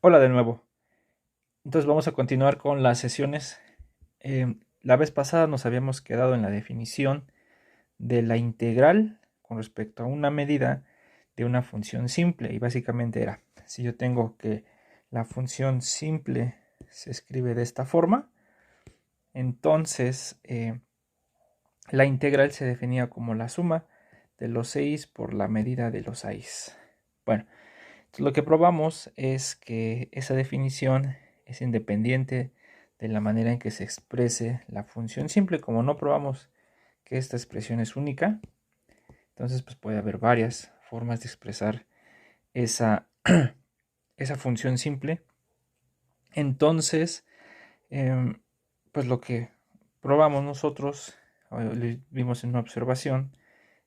Hola de nuevo. Entonces vamos a continuar con las sesiones. La vez pasada nos habíamos quedado en la definición de la integral con respecto a una medida de una función simple. Y básicamente era, si yo tengo que la función simple se escribe de esta forma, entonces la integral se definía como la suma de los 6 por la medida de los 6. Bueno, lo que probamos es que esa definición es independiente de la manera en que se exprese la función simple. Como no probamos que esta expresión es única, entonces pues puede haber varias formas de expresar esa, esa función simple. Entonces, pues lo que probamos nosotros, lo vimos en una observación,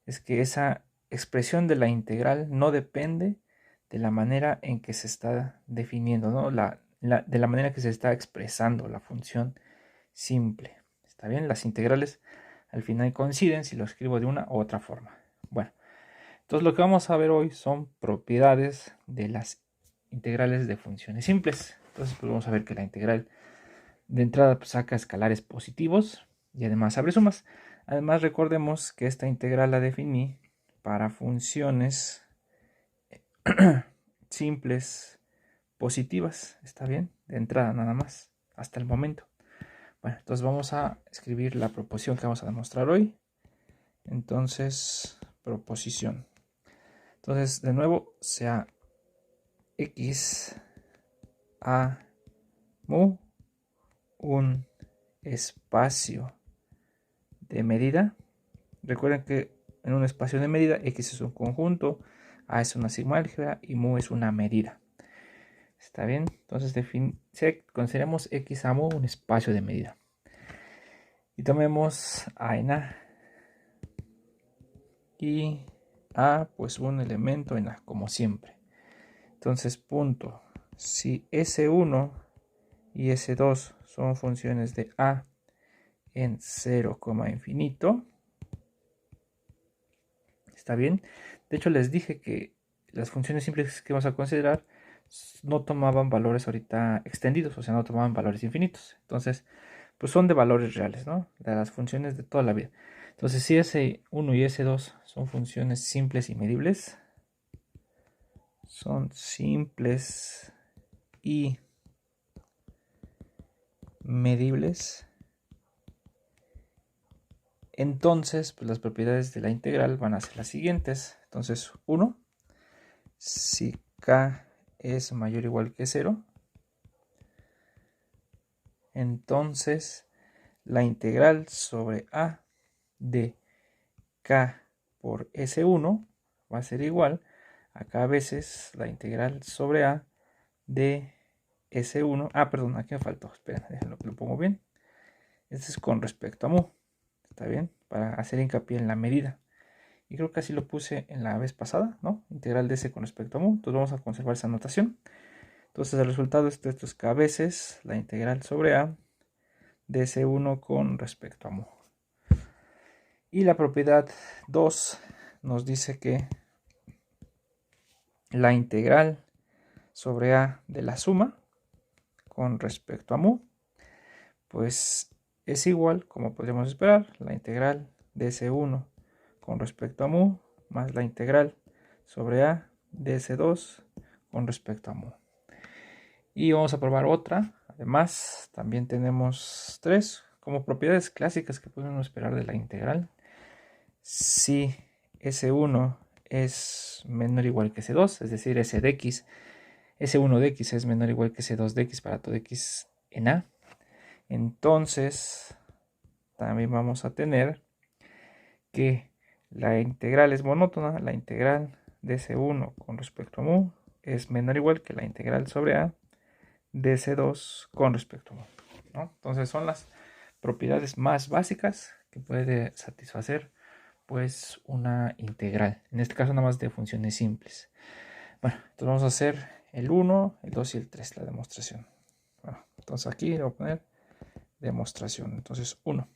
es que esa expresión de la integral no depende de la manera en que se está definiendo, ¿no? De la manera que se está expresando la función simple. ¿Está bien? Las integrales al final coinciden si lo escribo de una u otra forma. Bueno, entonces lo que vamos a ver hoy son propiedades de las integrales de funciones simples. Entonces pues vamos a ver que la integral de entrada pues, saca escalares positivos y además abre sumas. Además recordemos que esta integral la definí para funciones simples positivas. ¿Está bien? De entrada nada más, hasta el momento. Bueno, entonces vamos a escribir la proposición que vamos a demostrar hoy. Entonces, proposición. Entonces, de nuevo, sea x a mu un espacio de medida. Recuerden que en un espacio de medida x es un conjunto, a es una sigma álgebra y mu es una medida. ¿Está bien? Entonces consideremos x a mu un espacio de medida. Y tomemos a en a. Y a pues un elemento en a, como siempre. Entonces punto. Si S1 y S2 son funciones de a en 0, infinito. ¿Está bien? De hecho les dije que las funciones simples que vamos a considerar no tomaban valores ahorita extendidos, o sea, no tomaban valores infinitos. Entonces, pues son de valores reales, ¿no? De las funciones de toda la vida. Entonces, si S1 y S2 son funciones simples y medibles, son simples y medibles, entonces pues las propiedades de la integral van a ser las siguientes. Entonces, 1, si k es mayor o igual que 0, entonces la integral sobre a de k por S1 va a ser igual a k veces la integral sobre a de S1. Perdón, aquí me faltó. Esperen, déjenlo que lo pongo bien. Este es con respecto a mu. ¿Está bien? Para hacer hincapié en la medida. Y creo que así lo puse en la vez pasada, ¿no? Integral de S con respecto a mu. Entonces vamos a conservar esa notación. Entonces el resultado de esto es k veces la integral sobre a de S1 con respecto a mu. Y la propiedad 2 nos dice que la integral sobre a de la suma con respecto a mu, pues es igual, como podríamos esperar, la integral de S1 con respecto a mu más la integral sobre a de S2 con respecto a mu. Y vamos a probar otra. Además, también tenemos 3 como propiedades clásicas que podemos esperar de la integral. Si S1 es menor o igual que S2, es decir, S de x, S1 de x es menor o igual que S2 de x para todo x en a, entonces también vamos a tener que la integral es monótona, la integral de S1 con respecto a mu es menor o igual que la integral sobre a de S2 con respecto a mu, ¿no? Entonces son las propiedades más básicas que puede satisfacer pues una integral, en este caso nada más de funciones simples. Bueno, entonces vamos a hacer el 1, el 2 y el 3, la demostración. Bueno, entonces aquí le voy a poner demostración, entonces 1.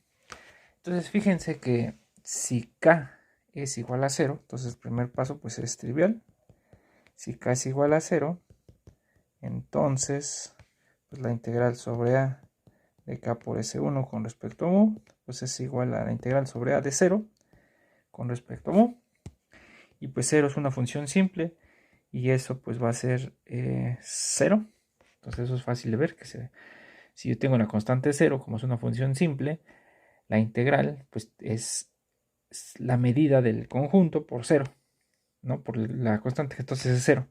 Entonces fíjense que si k es igual a 0, entonces el primer paso pues es trivial. Si k es igual a 0, Entonces, pues la integral sobre a de k por S1 con respecto a mu, pues es igual a la integral sobre a de 0 con respecto a mu. Y pues 0 es una función simple y eso pues va a ser 0. Entonces eso es fácil de ver, que si yo tengo una constante 0 como es una función simple, la integral pues es la medida del conjunto por 0, ¿no? Por la constante, entonces es 0.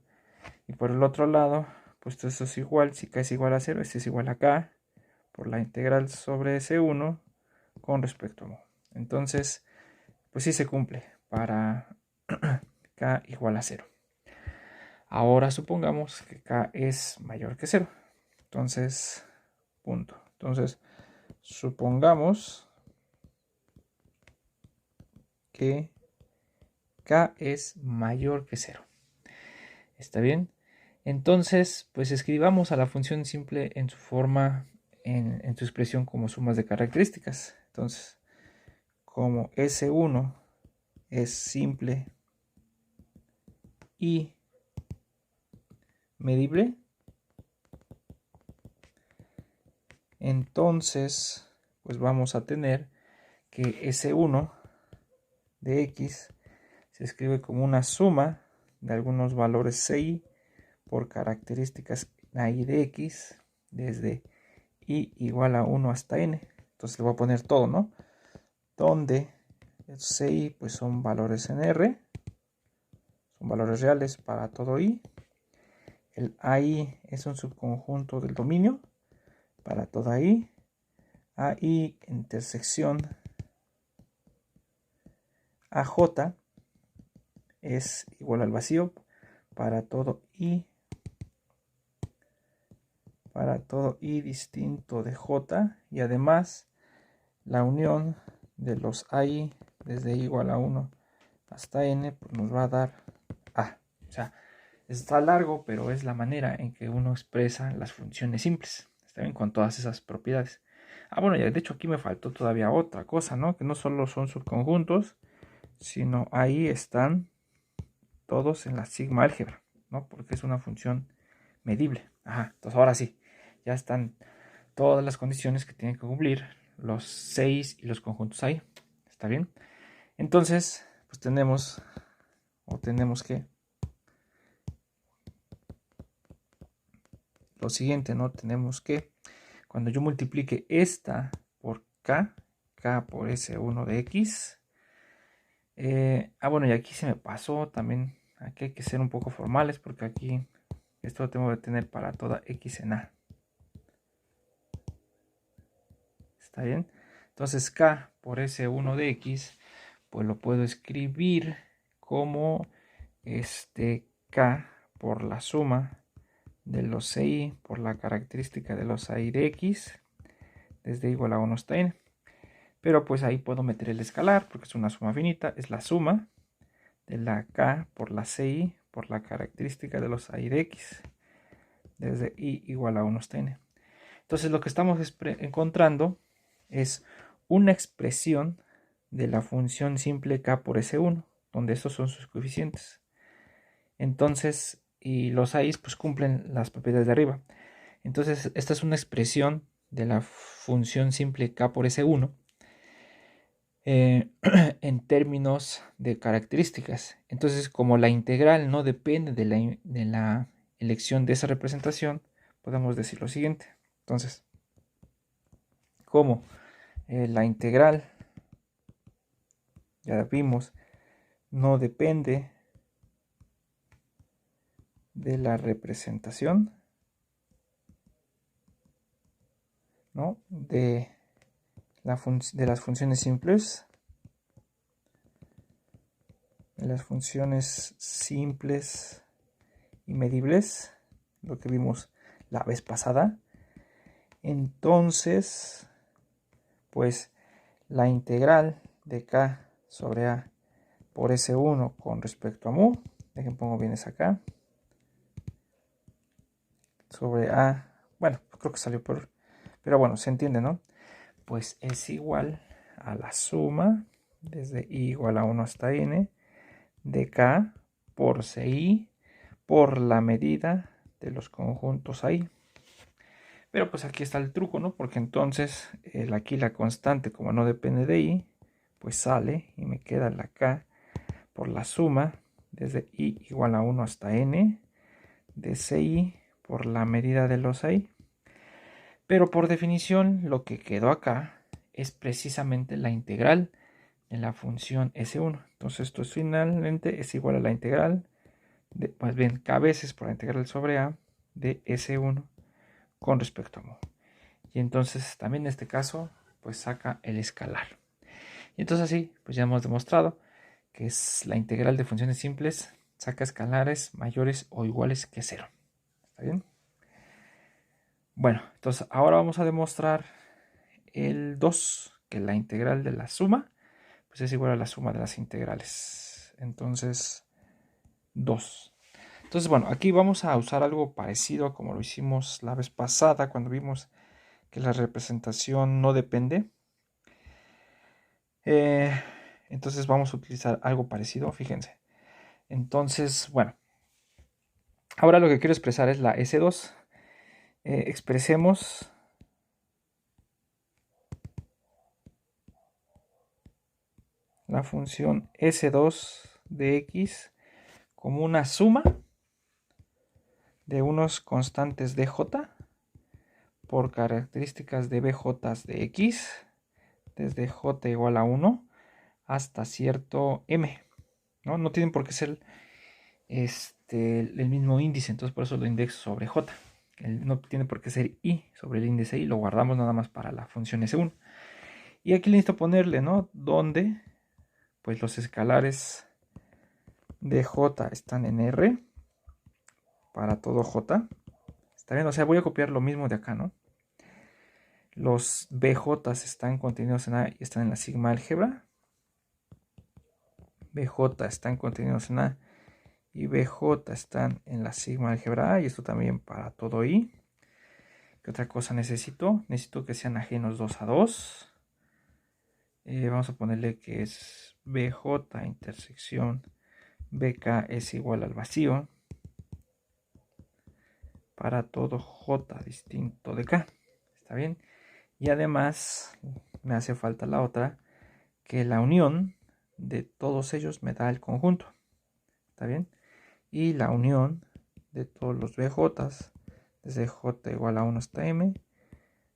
Y por el otro lado, pues eso es igual, si k es igual a 0, este es igual a k por la integral sobre S1 con respecto a mu. Entonces, pues sí se cumple para k igual a 0. Ahora supongamos que k es mayor que 0. Entonces, punto. Entonces, supongamos que k es mayor que 0. ¿Está bien? Entonces, pues escribamos a la función simple en su forma, en su expresión como sumas de características. Entonces, como S1 es simple y medible, entonces pues vamos a tener que S1 de X se escribe como una suma de algunos valores CI por características I de X desde I igual a 1 hasta N. Entonces le voy a poner todo, ¿no? Donde el CI pues son valores en R, son valores reales para todo I. El AI es un subconjunto del dominio para toda I. AI intersección AJ es igual al vacío para todo I distinto de J, y además la unión de los AI desde I igual a 1 hasta N pues nos va a dar A. O sea, está largo, pero es la manera en que uno expresa las funciones simples. Está bien, con todas esas propiedades. Bueno, ya de hecho aquí me faltó todavía otra cosa, ¿no? Que no solo son subconjuntos, sino ahí están todos en la sigma álgebra, ¿no? Porque es una función medible. Entonces ahora sí, ya están todas las condiciones que tienen que cumplir los 6 y los conjuntos ahí. ¿Está bien? Entonces, pues tenemos que lo siguiente, ¿no? Tenemos que cuando yo multiplique esta por k por S1 de X, bueno, y aquí se me pasó también, aquí hay que ser un poco formales porque aquí esto lo tengo que tener para toda X en A. ¿Está bien? Entonces k por S1 de X, pues lo puedo escribir como k por la suma de los CI por la característica de los AI de X desde igual a 1 hasta N. Pero pues ahí puedo meter el escalar porque es una suma finita, es la suma de la K por la CI por la característica de los AI de X desde I igual a 1 hasta N. Entonces lo que estamos encontrando es una expresión de la función simple K por S1, donde estos son sus coeficientes. Entonces, y los AI pues cumplen las propiedades de arriba. Entonces, esta es una expresión de la función simple K por S1 en términos de características. Entonces, como la integral no depende de la elección de esa representación, podemos decir lo siguiente. Entonces, como la integral, ya vimos, no depende de la representación, ¿no? de las funciones simples, y medibles, lo que vimos la vez pasada. Entonces, pues la integral de k sobre a por S1 con respecto a mu, dejen pongo bien esa acá, sobre a, bueno, creo que salió por, pero bueno, se entiende, ¿no? Pues es igual a la suma desde i igual a 1 hasta n de k por ci por la medida de los conjuntos ahí. Pero pues aquí está el truco, ¿no? Porque entonces aquí la constante, como no depende de i, pues sale y me queda la k por la suma desde i igual a 1 hasta n de ci por la medida de los i. Pero por definición lo que quedó acá es precisamente la integral de la función S1. Entonces esto finalmente es igual a la integral de, más bien, k veces por la integral sobre a de S1 con respecto a mu. Y entonces también en este caso pues saca el escalar. Y entonces así pues ya hemos demostrado que es la integral de funciones simples saca escalares mayores o iguales que 0. ¿Está bien? Bueno, entonces ahora vamos a demostrar el 2, que la integral de la suma pues es igual a la suma de las integrales. Entonces 2. Entonces bueno, aquí vamos a usar algo parecido como lo hicimos la vez pasada cuando vimos que la representación no depende. Entonces vamos a utilizar algo parecido, fíjense. Entonces, bueno, ahora lo que quiero expresar es la S2. Expresemos la función S2 de X como una suma de unos constantes dj por características de bj de X desde j igual a 1 hasta cierto m. No tienen por qué ser el mismo índice, entonces por eso lo indexo sobre j. No tiene por qué ser i sobre el índice i, lo guardamos nada más para la función S1. Y aquí necesito ponerle, ¿no? Donde pues los escalares de j están en R para todo j. ¿Está bien? O sea, voy a copiar lo mismo de acá, ¿no? Los bj están contenidos en A y están en la sigma álgebra. bj están contenidos en A y bj están en la sigma álgebra A, y esto también para todo i. ¿Qué otra cosa necesito? Necesito que sean ajenos 2 a 2. Vamos a ponerle que es bj intersección bk es igual al vacío para todo j distinto de k. ¿Está bien? Y además me hace falta la otra, que la unión de todos ellos me da el conjunto. ¿Está bien? Y la unión de todos los bj's desde j igual a 1 hasta m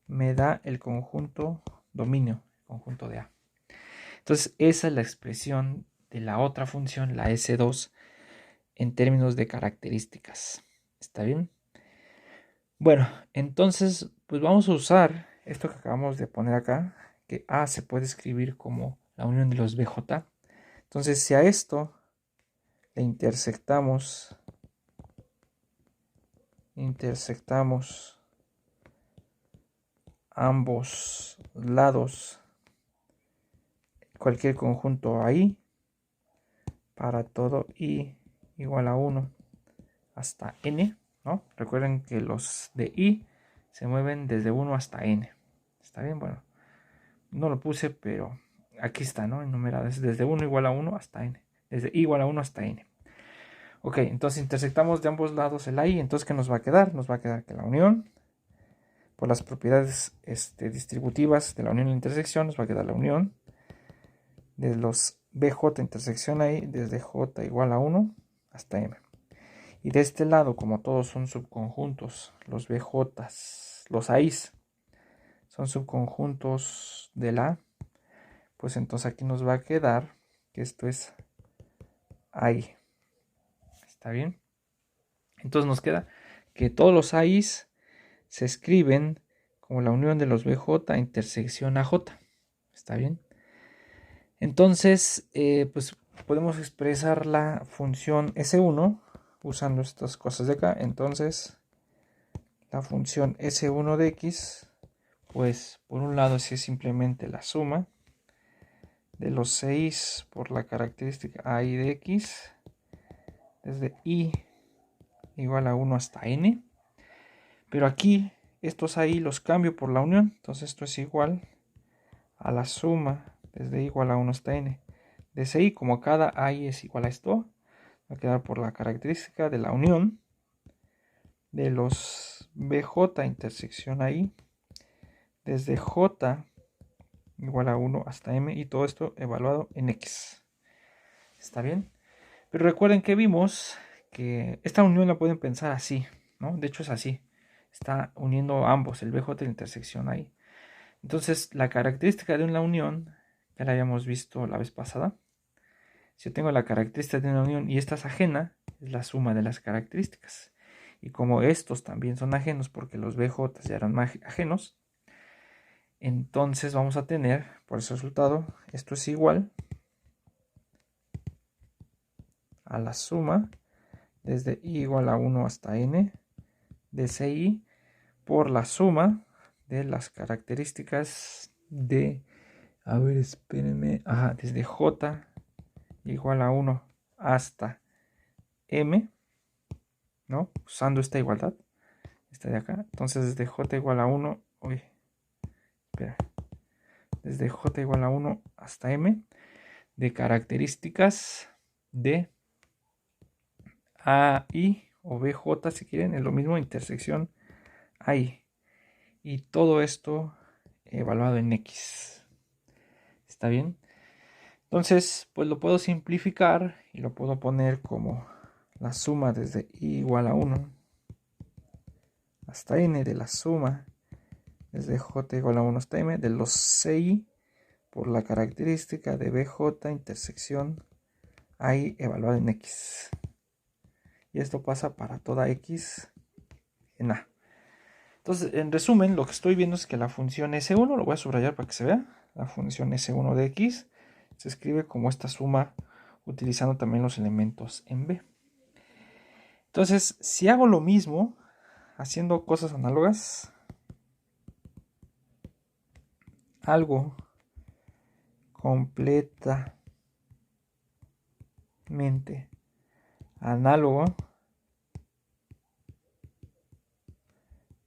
me da el conjunto dominio, el conjunto de A. Entonces esa es la expresión de la otra función, la S2, en términos de características. ¿Está bien? Bueno, entonces pues vamos a usar esto que acabamos de poner acá, que A se puede escribir como la unión de los BJ. Entonces si a esto le intersectamos ambos lados, cualquier conjunto ahí, para todo i igual a 1 hasta n, ¿no? Recuerden que los de i se mueven desde 1 hasta n. ¿Está bien? Bueno, no lo puse, pero aquí está, ¿no? Enumeradas desde 1 igual a 1 hasta n. Desde i igual a 1 hasta n. Ok, entonces intersectamos de ambos lados el i. Entonces, ¿qué nos va a quedar? Nos va a quedar que la unión, por las propiedades distributivas de la unión y la intersección, nos va a quedar la unión de los bj intersección i desde j igual a 1 hasta m. Y de este lado, como todos son subconjuntos, los bj's, los a's son subconjuntos del a, pues entonces aquí nos va a quedar que esto es i. ¿Está bien? Entonces nos queda que todos los a's se escriben como la unión de los bj intersección aj. ¿Está bien? Entonces, pues podemos expresar la función S1 usando estas cosas de acá. Entonces, la función S1 de X, pues por un lado es simplemente la suma de los 6 por la característica AI de X, desde I igual a 1 hasta N. Pero aquí estos ahí los cambio por la unión. Entonces esto es igual a la suma desde I igual a 1 hasta N. Desde I, como cada I es igual a esto, va a quedar por la característica de la unión de los BJ intersección ahí, desde J igual a 1 hasta M, y todo esto evaluado en X. ¿Está bien? Pero recuerden que vimos que esta unión la pueden pensar así, ¿no? De hecho es así. Está uniendo ambos, el BJ y la intersección ahí. Entonces, la característica de una unión, ya la habíamos visto la vez pasada. Si yo tengo la característica de una unión y esta es ajena, es la suma de las características. Y como estos también son ajenos porque los BJ ya eran ajenos, entonces vamos a tener, por ese resultado, esto es igual a la suma desde i igual a 1 hasta n de CI por la suma de las características de, a ver, espérenme, desde J igual a 1 hasta M, ¿no? Usando esta igualdad, esta de acá. Entonces desde J igual a 1, desde J igual a 1 hasta M de características de AI o BJ, si quieren, es lo mismo, intersección AI. Y todo esto evaluado en X. ¿Está bien? Entonces, pues lo puedo simplificar y lo puedo poner como la suma desde i igual a 1 hasta n de la suma desde j igual a 1 hasta m de los CI por la característica de BJ intersección AI evaluada en X. Y esto pasa para toda X en A. Entonces, en resumen, lo que estoy viendo es que la función S1, lo voy a subrayar para que se vea, la función S1 de X se escribe como esta suma utilizando también los elementos en B. Entonces, si hago lo mismo, haciendo cosas análogas, algo completamente análogo,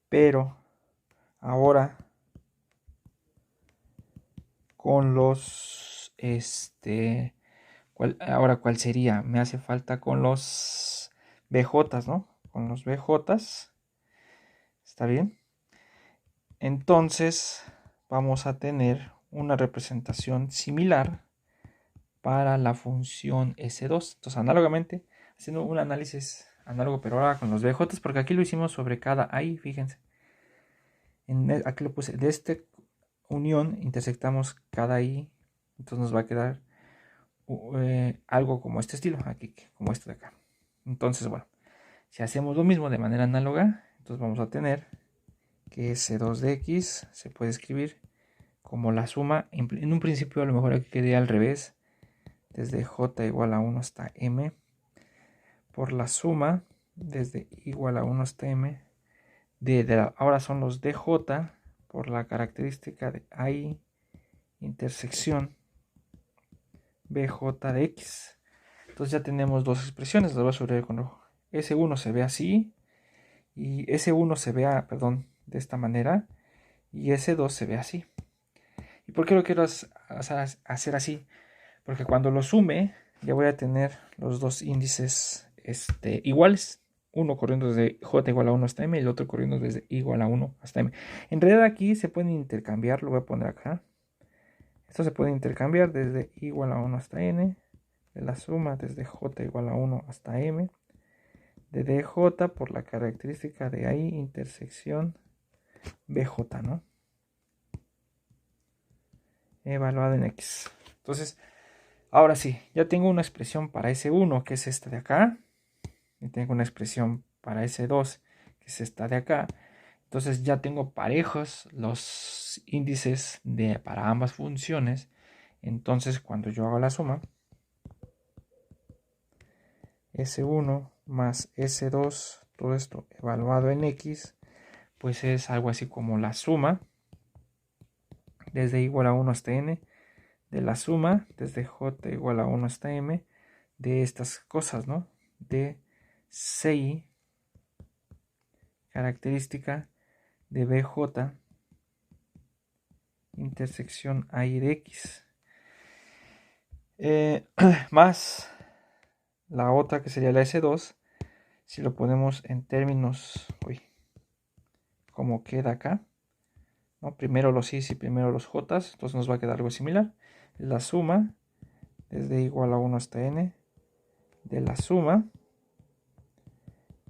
pero ahora con los ahora cuál sería, me hace falta con los BJs, ¿no? Con los BJs, ¿está bien? Entonces vamos a tener una representación similar para la función S2. Entonces, análogamente, haciendo un análisis análogo, pero ahora con los BJs, porque aquí lo hicimos sobre cada AI, fíjense. Aquí lo puse, de esta unión intersectamos cada I, entonces nos va a quedar algo como este estilo, aquí, como este de acá. Entonces, bueno, si hacemos lo mismo de manera análoga, entonces vamos a tener que S2 de X se puede escribir como la suma, en un principio a lo mejor aquí quedaría al revés, desde J igual a 1 hasta M, por la suma desde igual a 1 hasta M, ahora son los DJ, por la característica de AI intersección BJ de X. Entonces ya tenemos dos expresiones, las voy a subrayar con rojo. S1 se ve así, y S1 se ve, de esta manera, y S2 se ve así. ¿Y por qué lo quiero hacer así? Porque cuando lo sume, ya voy a tener los dos índices iguales. Uno corriendo desde J igual a 1 hasta M y el otro corriendo desde igual a 1 hasta M. En realidad aquí se pueden intercambiar, lo voy a poner acá. Esto se puede intercambiar desde igual a 1 hasta N, de la suma desde J igual a 1 hasta M, de DJ por la característica de AI intersección BJ, ¿no? Evaluado en X. Entonces, ahora sí, ya tengo una expresión para S1, que es esta de acá. Y tengo una expresión para S2, que es esta de acá. Entonces ya tengo parejos los índices para ambas funciones. Entonces cuando yo hago la suma, S1 más S2, todo esto evaluado en X, pues es algo así como la suma desde igual a 1 hasta N, de la suma desde J igual a 1 hasta M, de estas cosas, ¿no? De CI, característica de BJ, intersección AI de X, más la otra que sería la S2, si lo ponemos en términos como queda acá, ¿no? Primero los i's y primero los j's, entonces nos va a quedar algo similar. La suma desde igual a 1 hasta n de la suma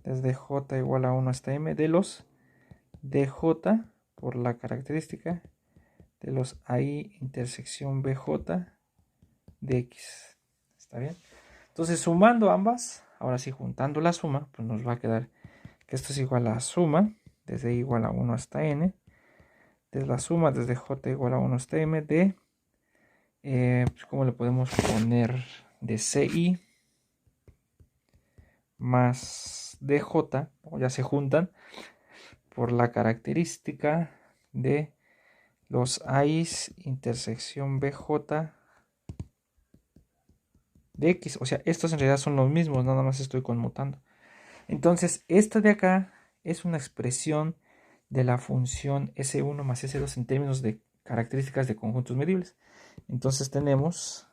desde j igual a 1 hasta m de los dj por la característica de los AI intersección bj de x. ¿Está bien? Entonces sumando ambas, ahora sí juntando la suma, pues nos va a quedar que esto es igual a suma desde igual a 1 hasta n de la suma desde j igual a 1 hasta m de pues ¿cómo le podemos poner? De ci más dj, o ya se juntan por la característica de los A's intersección BJ de X. O sea, estos en realidad son los mismos, nada más estoy conmutando. Entonces, esta de acá es una expresión de la función S1 más S2 en términos de características de conjuntos medibles. Entonces tenemos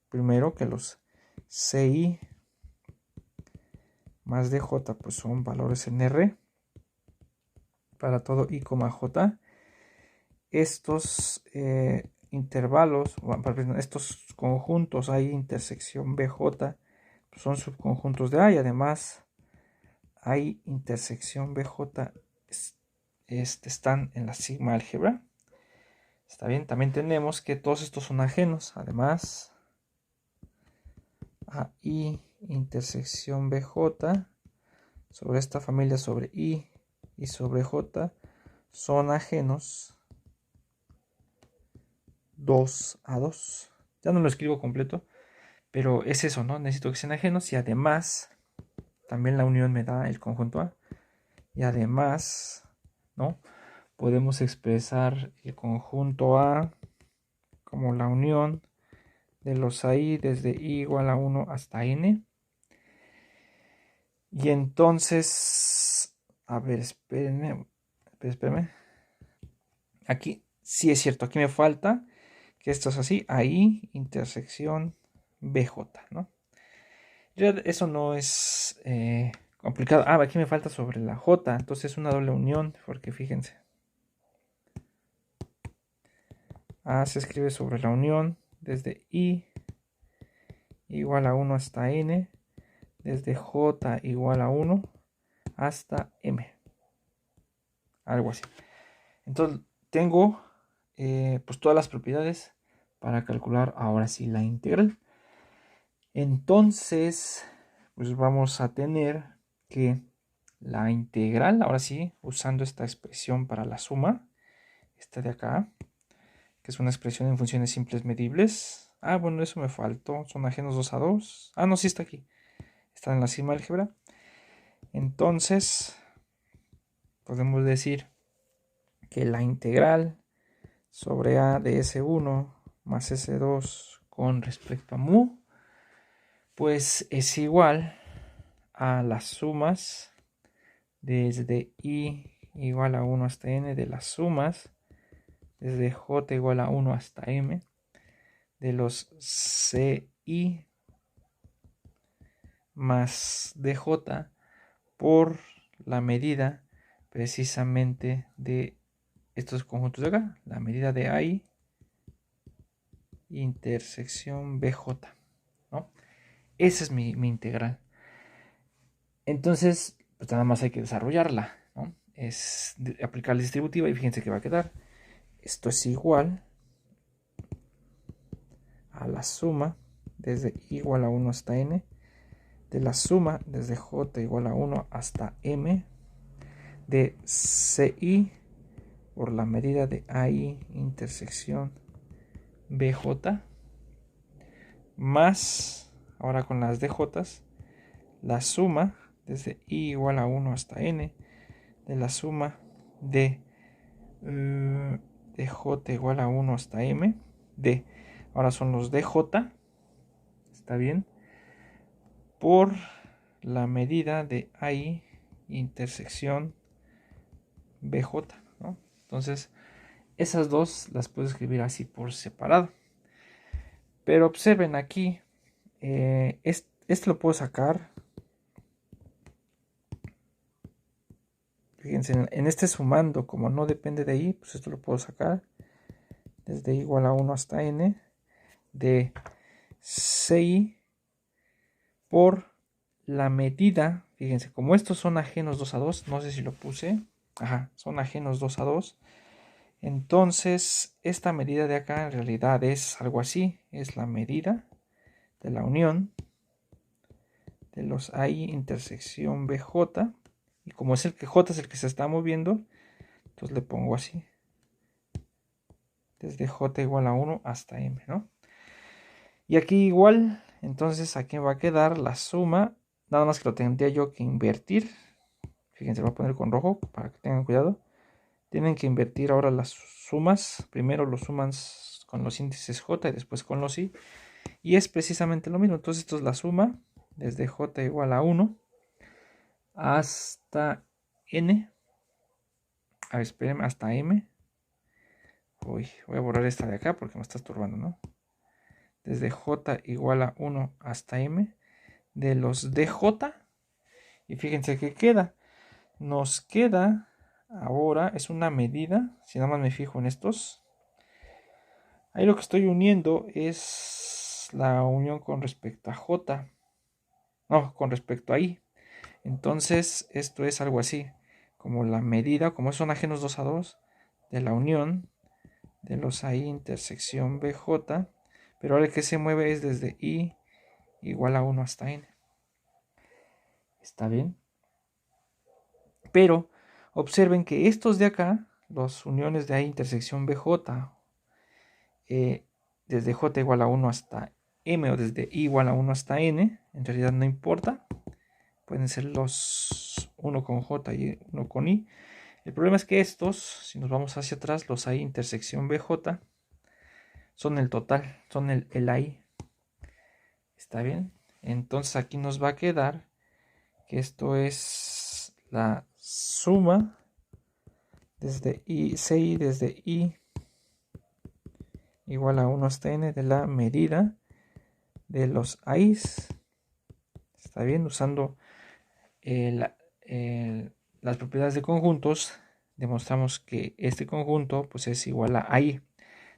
primero que los CI más DJ pues son valores en R para todo I, J. Estos intervalos, estos conjuntos A intersección BJ son subconjuntos de A y además A intersección BJ están en la sigma álgebra. Está bien, también tenemos que todos estos son ajenos. Además, AI intersección BJ sobre esta familia sobre I y sobre J son ajenos 2 a 2. Ya no lo escribo completo, pero es eso, ¿no? Necesito que sean ajenos y además también la unión me da el conjunto A. Y además, ¿no? Podemos expresar el conjunto A como la unión de los AI desde I igual a 1 hasta N. Y entonces, a ver, espérenme. Aquí sí es cierto, aquí me falta que esto es así, AI intersección BJ, ¿no? Eso no es complicado. Aquí me falta sobre la J, entonces es una doble unión, porque fíjense. A se escribe sobre la unión desde I igual a 1 hasta N, desde J igual a 1 hasta M. Algo así. Entonces tengo pues todas las propiedades para calcular ahora sí la integral. Entonces, pues vamos a tener que la integral, ahora sí, usando esta expresión para la suma, esta de acá, que es una expresión en funciones simples medibles. Bueno, eso me faltó, son ajenos 2 a 2. No, sí está aquí, está en la sigma álgebra. Entonces, podemos decir que la integral sobre A de S1 más S2 con respecto a mu, pues es igual a las sumas desde I igual a 1 hasta N de las sumas desde J igual a 1 hasta M de los CI más DJ por la medida precisamente de estos conjuntos de acá, la medida de AI intersección BJ, ¿no? Esa es mi integral. Entonces, pues nada más hay que desarrollarla, ¿no? Es aplicar la distributiva y fíjense que va a quedar. Esto es igual a la suma desde igual a 1 hasta n de la suma desde j igual a 1 hasta m de ci por la medida de AI intersección BJ más, ahora con las DJs, la suma desde I igual a 1 hasta N de la suma de J igual a 1 hasta M de, ahora son los DJ, está bien, por la medida de AI intersección BJ, ¿no? Entonces, esas dos las puedo escribir así por separado. Pero observen aquí, esto lo puedo sacar Fíjense, en este sumando, como no depende de i, pues esto lo puedo sacar desde i igual a 1 hasta n de ci por la medida. Fíjense, como estos son ajenos 2 a 2, no sé si lo puse, son ajenos 2 a 2, entonces esta medida de acá en realidad es algo así, es la medida de la unión de los AI intersección BJ, y como es el que J es el que se está moviendo, entonces le pongo así, desde J igual a 1 hasta M, ¿no? Y aquí igual, entonces aquí va a quedar la suma, nada más que lo tendría yo que invertir. Fíjense, lo voy a poner con rojo para que tengan cuidado. Tienen que invertir ahora las sumas. Primero lo suman con los índices J y después con los I. Y es precisamente lo mismo. Entonces esto es la suma desde J igual a 1 hasta N. A ver, espérenme, hasta M. Uy, voy a borrar esta de acá porque me está estorbando, ¿no? Desde J igual a 1 hasta M de los DJ. Y fíjense que queda. Nos queda ahora, es una medida, si nada más me fijo en estos. Ahí lo que estoy uniendo es la unión con respecto a J. No, con respecto a I. Entonces, esto es algo así, como la medida, como son ajenos 2 a 2, de la unión de los I intersección BJ. Pero ahora el que se mueve es desde I igual a 1 hasta N. ¿Está bien? Pero observen que estos de acá, las uniones de I intersección BJ, desde J igual a 1 hasta M o desde I igual a 1 hasta N, en realidad no importa. Pueden ser los 1 con J y 1 con I. El problema es que estos, si nos vamos hacia atrás, los I intersección BJ, son el total, son el AI. ¿Está bien? Entonces aquí nos va a quedar que esto es la suma desde I, CI desde I igual a 1 hasta N de la medida de los I's. ¿Está bien? Usando las propiedades de conjuntos, demostramos que este conjunto pues es igual a I.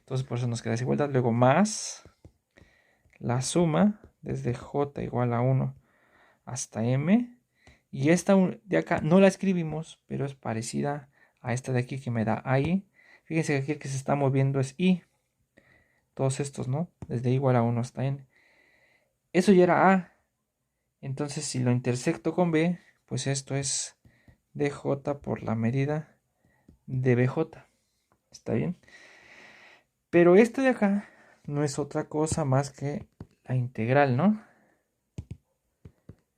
Entonces por eso nos queda desigualdad. Luego más la suma desde J igual a 1 hasta M. Y esta de acá no la escribimos, pero es parecida a esta de aquí que me da I. Fíjense que aquí el que se está moviendo es I. Todos estos, ¿no? Desde I igual a 1 hasta N. Eso ya era A. Entonces si lo intersecto con B, pues esto es dj por la medida de bj. ¿Está bien? Pero este de acá no es otra cosa más que la integral, ¿no?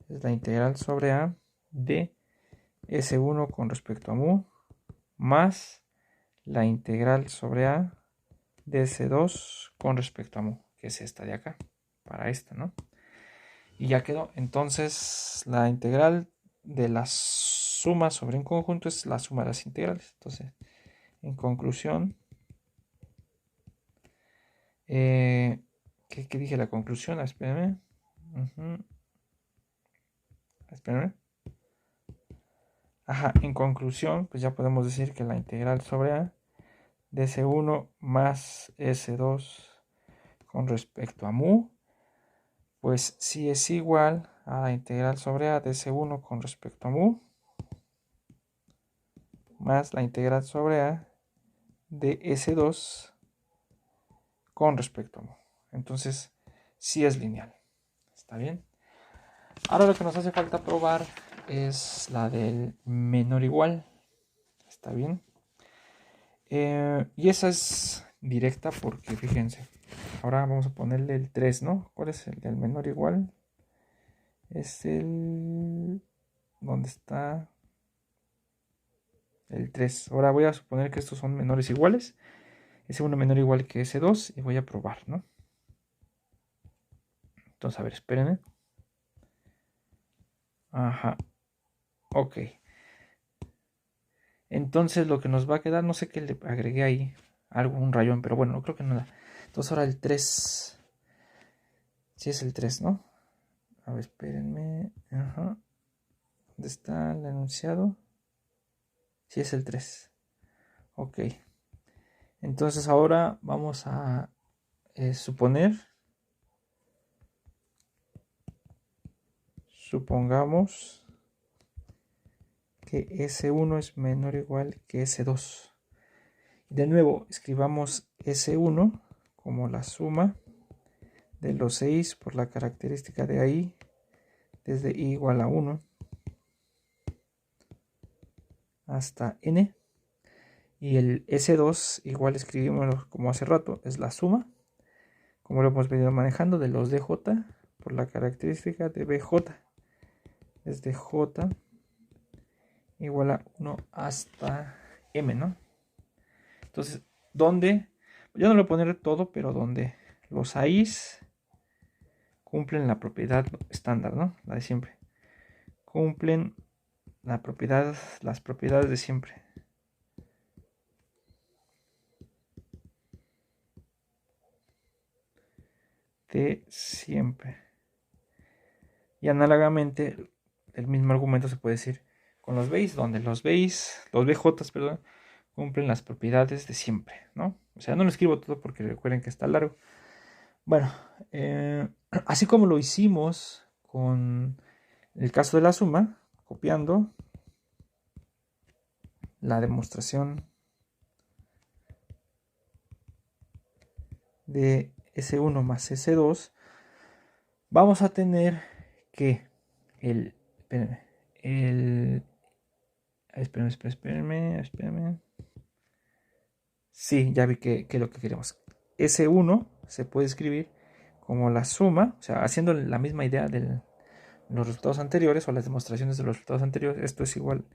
Es la integral sobre A de S1 con respecto a mu más la integral sobre A de S2 con respecto a mu, que es esta de acá, para esta, ¿no? Y ya quedó. Entonces la integral de la suma sobre un conjunto es la suma de las integrales. Entonces, en conclusión, ¿qué dije la conclusión? Espérenme. Espérenme. En conclusión, pues ya podemos decir que la integral sobre A de S1 más S2 con respecto a mu, pues sí es igual a la integral sobre A de S1 con respecto a mu más la integral sobre A de S2 con respecto a mu. Entonces, sí es lineal. ¿Está bien? Ahora lo que nos hace falta probar es la del menor igual. ¿Está bien? Y esa es directa porque, fíjense, ahora vamos a ponerle el 3, ¿no? ¿Cuál es el del menor igual? Es el... ¿Dónde está? El 3. Ahora voy a suponer que estos son menores iguales. S1 menor igual que S2 y voy a probar, ¿no? Entonces, a ver, espérenme. Ok. Entonces lo que nos va a quedar, no sé qué le agregué ahí, un rayón, pero bueno, no creo que nada. Entonces ahora el 3. Sí es el 3, ¿no? A ver, espérenme. ¿Dónde está el enunciado? Sí es el 3. Ok. Entonces ahora vamos a supongamos que S1 es menor o igual que S2. De nuevo, escribamos S1 como la suma de los 6 por la característica de ahí desde i igual a 1 hasta n. Y el S2 igual escribimos como hace rato, es la suma, como lo hemos venido manejando, de los dj por la característica de bj desde j igual a 1 hasta m, ¿no? Entonces, ¿dónde? Yo no lo voy a poner todo, pero donde los AIs cumplen la propiedad estándar, ¿no? La de siempre. Cumplen las propiedades de siempre. De siempre. Y análogamente, el mismo argumento se puede decir con los base, donde los BJs, perdón, cumplen las propiedades de siempre, ¿no? O sea, no lo escribo todo porque recuerden que está largo. Bueno, así como lo hicimos con el caso de la suma, copiando la demostración de S1 más S2, vamos a tener que espérenme. Sí, ya vi que lo que queremos. S1 se puede escribir como la suma, o sea, haciendo la misma idea de los resultados anteriores o las demostraciones de los resultados anteriores. Esto es igual,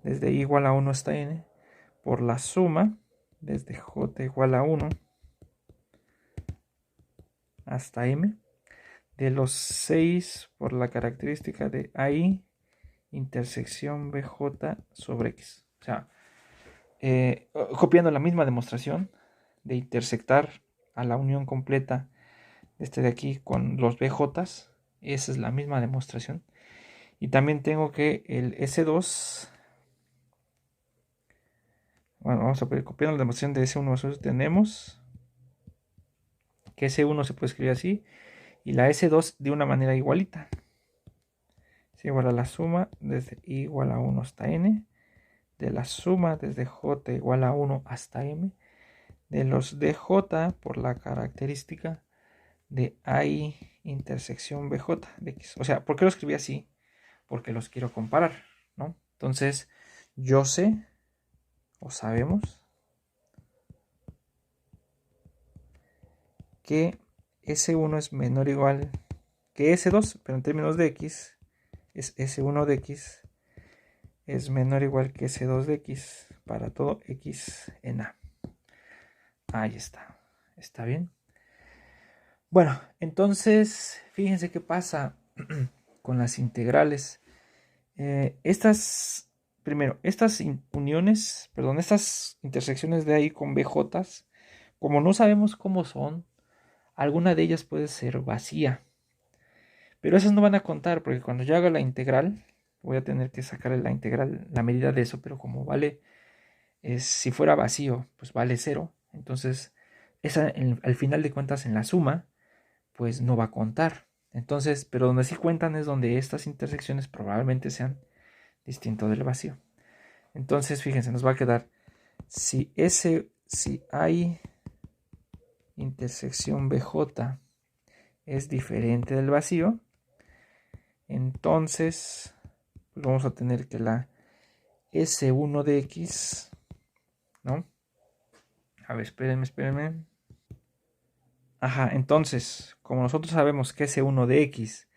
desde i igual a 1 hasta n, por la suma, desde j igual a 1 hasta m, de los 6 por la característica de AI intersección BJ sobre X. O sea, copiando la misma demostración de intersectar a la unión completa de aquí con los BJs, esa es la misma demostración. Y también tengo que el S2, bueno, vamos a ver, copiando la demostración de S1 nosotros tenemos que S1 se puede escribir así y la S2 de una manera igualita. Es igual a la suma desde i igual a 1 hasta n, de la suma desde j igual a 1 hasta m, de los dj por la característica de AI intersección BJ de X. O sea, ¿por qué lo escribí así? Porque los quiero comparar, ¿no? Entonces, yo sé, o sabemos, que S1 es menor o igual que S2, pero en términos de X, es S1 de X es menor o igual que S2 de X para todo X en A. Ahí está. ¿Está bien? Bueno, entonces, fíjense qué pasa con las integrales. Estas intersecciones de ahí con BJs, como no sabemos cómo son, alguna de ellas puede ser vacía. Pero esas no van a contar, porque cuando yo haga la integral, voy a tener que sacar la integral, la medida de eso, pero como vale, si fuera vacío, pues vale 0. Entonces, esa al final de cuentas en la suma, pues no va a contar. Entonces, pero donde sí cuentan es donde estas intersecciones probablemente sean distinto del vacío. Entonces, fíjense, nos va a quedar si hay intersección BJ es diferente del vacío, entonces pues vamos a tener que la S1 de X, ¿no? A ver, espérenme. Ajá, entonces, como nosotros sabemos que S1 de X,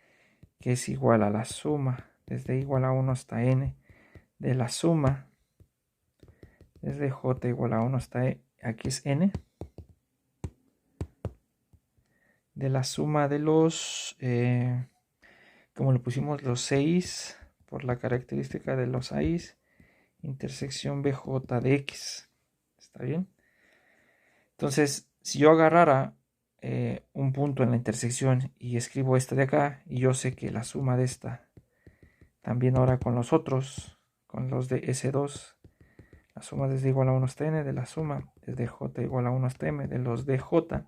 que es igual a la suma desde igual a 1 hasta n, de la suma desde j igual a 1 hasta aquí es n, de la suma de los, como le pusimos los 6 por la característica de los 6, intersección BJ de X. ¿Está bien? Entonces, si yo agarrara un punto en la intersección y escribo esta de acá, y yo sé que la suma de esta, también ahora con los otros, con los de S2, suma desde igual a 1 hasta n de la suma desde j igual a 1 hasta m de los dj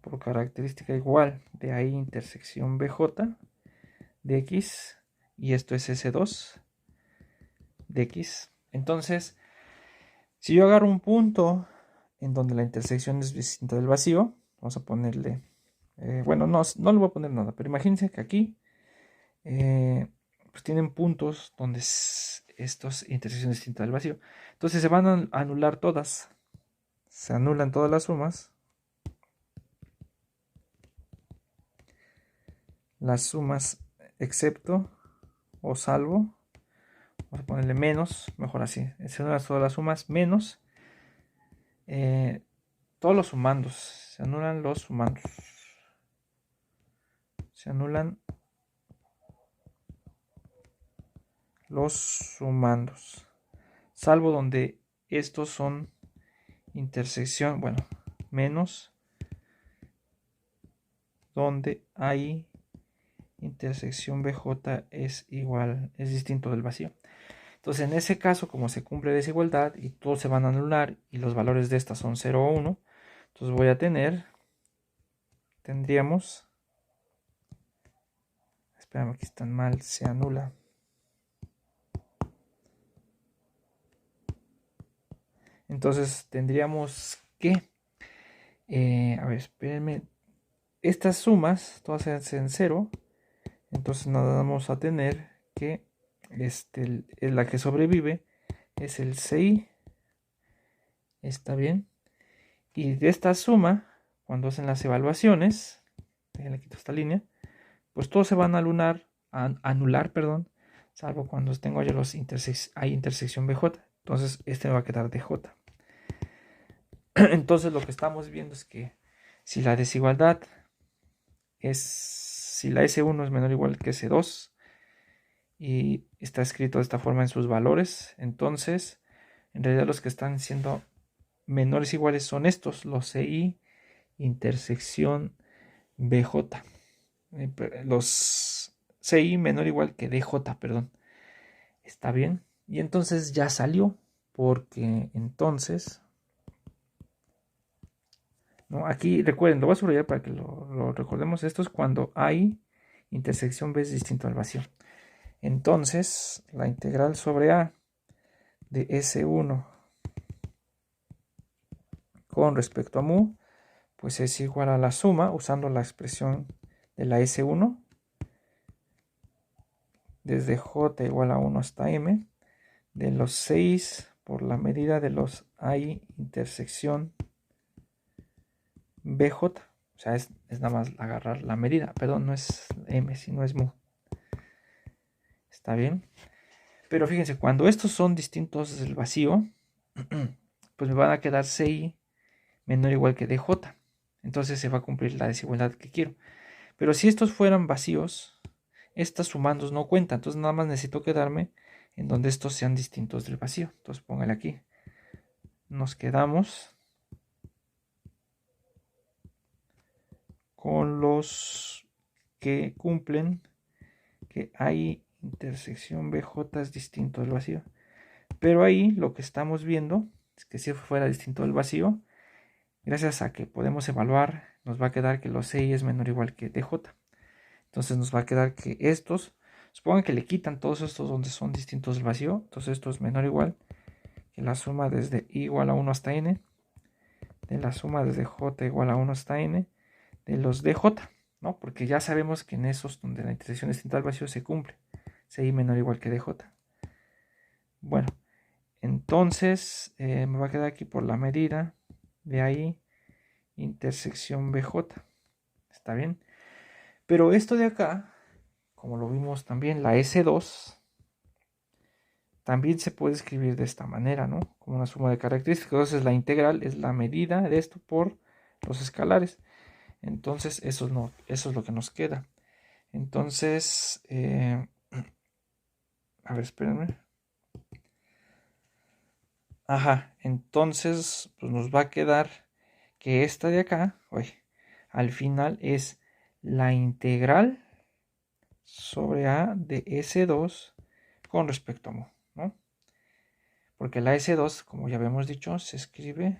por característica igual de ahí intersección bj de x, y esto es S2 de x. Entonces, si yo agarro un punto en donde la intersección es distinta del vacío, vamos a ponerle, bueno, no le voy a poner nada, pero imagínense que aquí pues tienen puntos donde estas intersecciones distintas del vacío. Entonces se van a anular todas, se anulan todas las sumas. Las sumas excepto o salvo, vamos a ponerle menos, mejor así, se anulan todas las sumas menos todos los sumandos, se anulan los sumandos, se anulan los sumandos, salvo donde estos son intersección, bueno, menos donde hay intersección BJ es igual, es distinto del vacío. Entonces, en ese caso, como se cumple desigualdad y todos se van a anular y los valores de estas son 0 o 1, entonces voy a tendríamos, espérame, aquí están mal, se anula. Entonces tendríamos que, a ver, espérenme, estas sumas todas en 0, entonces nada vamos a tener que la que sobrevive es el CI, está bien, y de esta suma, cuando hacen las evaluaciones, déjenle quito esta línea, pues todos se van a anular, perdón, salvo cuando tengo ya hay intersección BJ, entonces este me va a quedar DJ. Entonces lo que estamos viendo es que si la desigualdad si la S1 es menor o igual que S2 y está escrito de esta forma en sus valores, entonces en realidad los que están siendo menores o iguales son estos, los CI intersección BJ, los CI menor o igual que DJ, perdón, está bien, y entonces ya salió, porque entonces, ¿no? Aquí recuerden, lo voy a subrayar para que lo recordemos, esto es cuando hay intersección B es distinto al vacío. Entonces, la integral sobre A de S1 con respecto a mu, pues es igual a la suma, usando la expresión de la S1, desde J igual a 1 hasta M, de los 6 por la medida de los I intersección BJ. O sea, es nada más agarrar la medida, perdón, no es M, sino es mu. ¿Está bien? Pero fíjense, cuando estos son distintos del vacío, pues me van a quedar CI menor o igual que DJ. Entonces se va a cumplir la desigualdad que quiero. Pero si estos fueran vacíos, estas sumandos no cuentan. Entonces nada más necesito quedarme en donde estos sean distintos del vacío. Entonces póngale aquí. Nos quedamos con los que cumplen que hay intersección BJ es distinto del vacío. Pero ahí lo que estamos viendo es que si fuera distinto del vacío, gracias a que podemos evaluar, nos va a quedar que los CI es menor o igual que DJ. Entonces nos va a quedar que estos, supongan que le quitan todos estos donde son distintos del vacío, entonces esto es menor o igual que la suma desde I igual a 1 hasta n, de la suma desde J igual a 1 hasta n, de los DJ, ¿no? Porque ya sabemos que en esos donde la intersección es distinta al vacío se cumple, CI menor o igual que DJ. Bueno, entonces me va a quedar aquí por la medida de ahí intersección BJ, ¿está bien? Pero esto de acá, como lo vimos también, la S2, también se puede escribir de esta manera, ¿no? Como una suma de características. Entonces la integral es la medida de esto por los escalares. Entonces eso es lo que nos queda. Entonces, a ver, espérenme. Ajá, entonces pues nos va a quedar que esta de acá, al final es la integral sobre A de S2 con respecto a mu, ¿no? porque la S2, como ya habíamos dicho, se escribe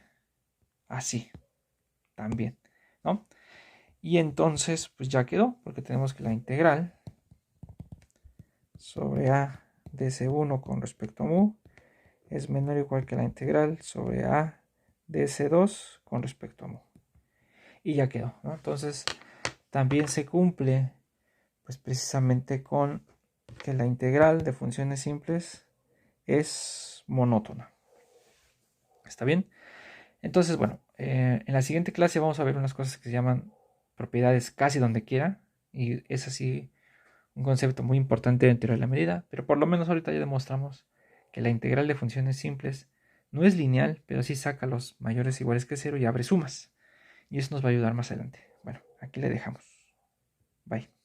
así también, ¿no? Y entonces, pues ya quedó, porque tenemos que la integral sobre a de S1 con respecto a mu es menor o igual que la integral sobre a de S2 con respecto a mu. Y ya quedó, ¿no? Entonces, también se cumple, pues precisamente con que la integral de funciones simples es monótona. ¿Está bien? Entonces, bueno, en la siguiente clase vamos a ver unas cosas que se llaman propiedades casi donde quiera. Y es así un concepto muy importante dentro de la medida. Pero por lo menos ahorita ya demostramos que la integral de funciones simples no es lineal, pero sí saca los mayores iguales que cero y abre sumas. Y eso nos va a ayudar más adelante. Bueno, aquí le dejamos. Bye.